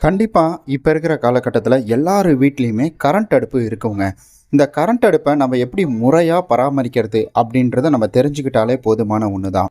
கண்டிப்பாக இப்போ இருக்கிற காலகட்டத்தில் எல்லார் வீட்லேயுமே கரண்ட் அடுப்பு இருக்குங்க. இந்த கரண்ட் அடுப்பை நம்ம எப்படி முறையாக பராமரிக்கிறது அப்படின்றத நம்ம தெரிஞ்சுக்கிட்டாலே போதுமான ஒன்று தான்.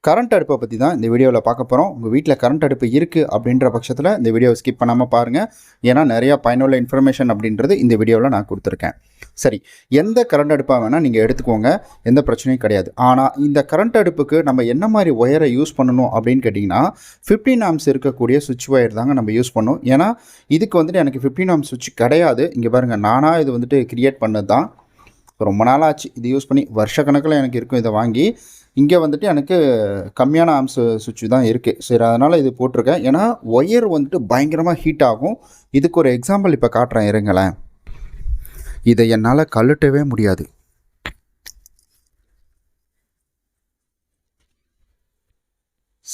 கரண்ட் அடுப்பை பற்றி தான் இந்த வீடியோவில் பார்க்க போகிறோம். உங்கள் வீட்டில் கரண்ட் அடுப்பு இருக்குது அப்படின்ற பட்சத்தில் இந்த வீடியோவை ஸ்கிப் பண்ணாமல் பாருங்கள். ஏன்னா நிறையா பயனுள்ள இன்ஃபர்மேஷன் அப்படின்றது இந்த வீடியோவில் நான் கொடுத்துருக்கேன். சரி, எந்த கரண்ட் அடுப்பாக வேணால் நீங்கள் எடுத்துக்கோங்க, எந்த பிரச்சனையும் கிடையாது. ஆனால் இந்த கரண்ட் அடுப்புக்கு நம்ம என்ன மாதிரி ஒயரை யூஸ் பண்ணணும் அப்படின்னு கேட்டிங்கன்னா 15 ஆம்ஸ் இருக்கக்கூடிய சுவிட்ச் ஒயர் தாங்க நம்ம யூஸ் பண்ணணும். ஏன்னா இதுக்கு வந்துட்டு எனக்கு 15 ஆம்ஸ் சுவிட்ச் கிடையாது. இங்கே பாருங்கள், நானாக இது வந்துட்டு கிரியேட் பண்ணது தான். ரொம்ப நாளாச்சு இது யூஸ் பண்ணி, வருஷக்கணக்கில் எனக்கு இருக்கும் இதை வாங்கி. இங்கே வந்துட்டு எனக்கு கம்மியான ஆம்ஸ் சுவிட்ச் தான் இருக்குது. சரி, அதனால் இது போட்டிருக்கேன். ஏன்னா ஒயர் வந்துட்டு பயங்கரமாக ஹீட் ஆகும். இதுக்கு ஒரு எக்ஸாம்பிள் இப்போ காட்டுறேன் இருங்களேன். இதை என்னால் கழட்டவே முடியாது.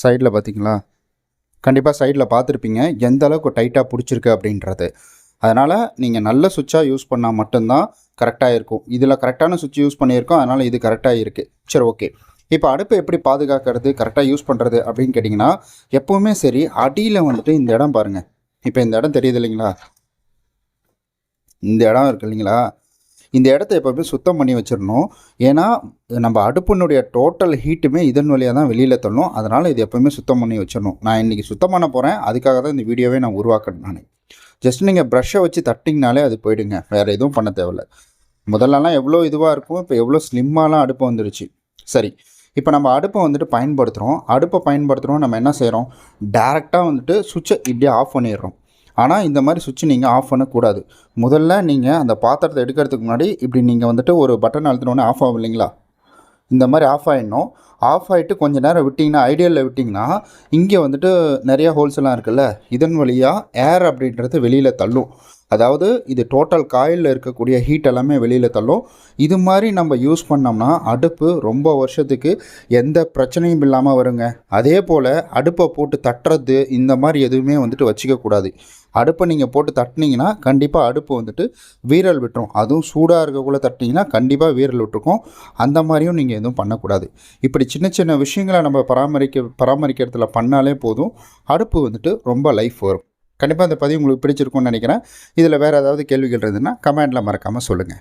சைடில் பார்த்தீங்களா? கண்டிப்பாக சைடில் பார்த்துருப்பீங்க எந்த அளவுக்கு டைட்டாக பிடிச்சிருக்கு அப்படின்றது. அதனால் நீங்கள் நல்ல சுவிட்சாக யூஸ் பண்ணால் மட்டும்தான் கரெக்டாக இருக்கும். இதில் கரெக்டான சுவிட்ச் யூஸ் பண்ணியிருக்கோம், அதனால் இது கரெக்டாக இருக்குது. சரி, ஓகே. இப்போ அடுப்பை எப்படி பாதுகாக்கிறது, கரெக்டாக யூஸ் பண்ணுறது அப்படின்னு கேட்டிங்கன்னா, எப்போவுமே சரி, அடியில் வந்துட்டு இந்த இடம் பாருங்கள். இப்போ இந்த இடம் தெரியுது இல்லைங்களா? இந்த இடம் இருக்குது இல்லைங்களா? இந்த இடத்த எப்போவுமே சுத்தம் பண்ணி வச்சிடணும். ஏன்னா நம்ம அடுப்பினுடைய டோட்டல் ஹீட்டுமே இதன் வழியாக தான் வெளியில் தள்ளும். அதனால் இது எப்போவுமே சுத்தம் பண்ணி வச்சிடணும். நான் இன்றைக்கி சுத்தம் பண்ண போகிறேன். அதுக்காக தான் இந்த வீடியோவே நான் உருவாக்குறேன். நான் ஜஸ்ட் நீங்கள் ப்ரஷ்ஷை வச்சு தட்டிங்கனாலே அது போயிடுங்க. வேறு எதுவும் பண்ண தேவையில்லை. முதல்லலாம் எவ்வளோ இதுவாக இருக்கும், இப்போ எவ்வளோ ஸ்லிம்மாலாம் அடுப்பு வந்துருச்சு. சரி, இப்போ நம்ம அடுப்பை வந்துட்டு பயன்படுத்துகிறோம். நம்ம என்ன செய்கிறோம், டேரெக்டாக வந்துட்டு சுவிட்சை இப்படியே ஆஃப் பண்ணிடுறோம். ஆனால் இந்த மாதிரி சுவிட்ச் நீங்கள் ஆஃப் பண்ணக்கூடாது. முதல்ல நீங்கள் அந்த பாத்திரத்தை எடுக்கிறதுக்கு முன்னாடி இப்படி நீங்கள் வந்துட்டு ஒரு பட்டன் அழுத்தினோடனே ஆஃப் ஆகும் இல்லைங்களா? இந்த மாதிரி ஆஃப் ஆகிடணும். ஆஃப் ஆகிட்டு கொஞ்சம் நேரம் விட்டிங்கன்னா, ஐடியலில் விட்டிங்கன்னா, இங்கே வந்துட்டு நிறையா ஹோல்ஸ் எல்லாம் இருக்குல்ல, இதன் வழியாக ஏர் அப்படின்றது வெளியில் தள்ளும். அதாவது இது டோட்டல் காயிலில் இருக்கக்கூடிய ஹீட் எல்லாமே வெளியில் தள்ளும். இது மாதிரி நம்ம யூஸ் பண்ணோம்னா அடுப்பு ரொம்ப வருஷத்துக்கு எந்த பிரச்சனையும் இல்லாமல் வருங்க. அதே போல் அடுப்பை போட்டு தட்டுறது இந்த மாதிரி எதுவுமே வந்துட்டு வச்சுக்கக்கூடாது. அடுப்பை நீங்கள் போட்டு தட்டினீங்கன்னா கண்டிப்பாக அடுப்பு வந்துட்டு வீரல் விட்டுரும். அதுவும் சூடாக இருக்கக்குள்ளே தட்டினீங்கன்னா கண்டிப்பாக வீரல் விட்டுருக்கும். அந்த மாதிரியும் நீங்கள் எதுவும் பண்ணக்கூடாது. இப்படி சின்ன சின்ன விஷயங்களை நம்ம பராமரிக்கிறதுல பண்ணாலே போதும், அடுப்பு வந்துட்டு ரொம்ப லைஃப் வரும். கண்டிப்பாக இந்த பதிவு உங்களுக்கு பிடிச்சிருக்கும்னு நினைக்கிறேன். இதில் வேறு ஏதாவது கேள்விகள் இருந்ததுன்னா கமெண்டில் மறக்காமல் சொல்லுங்கள்.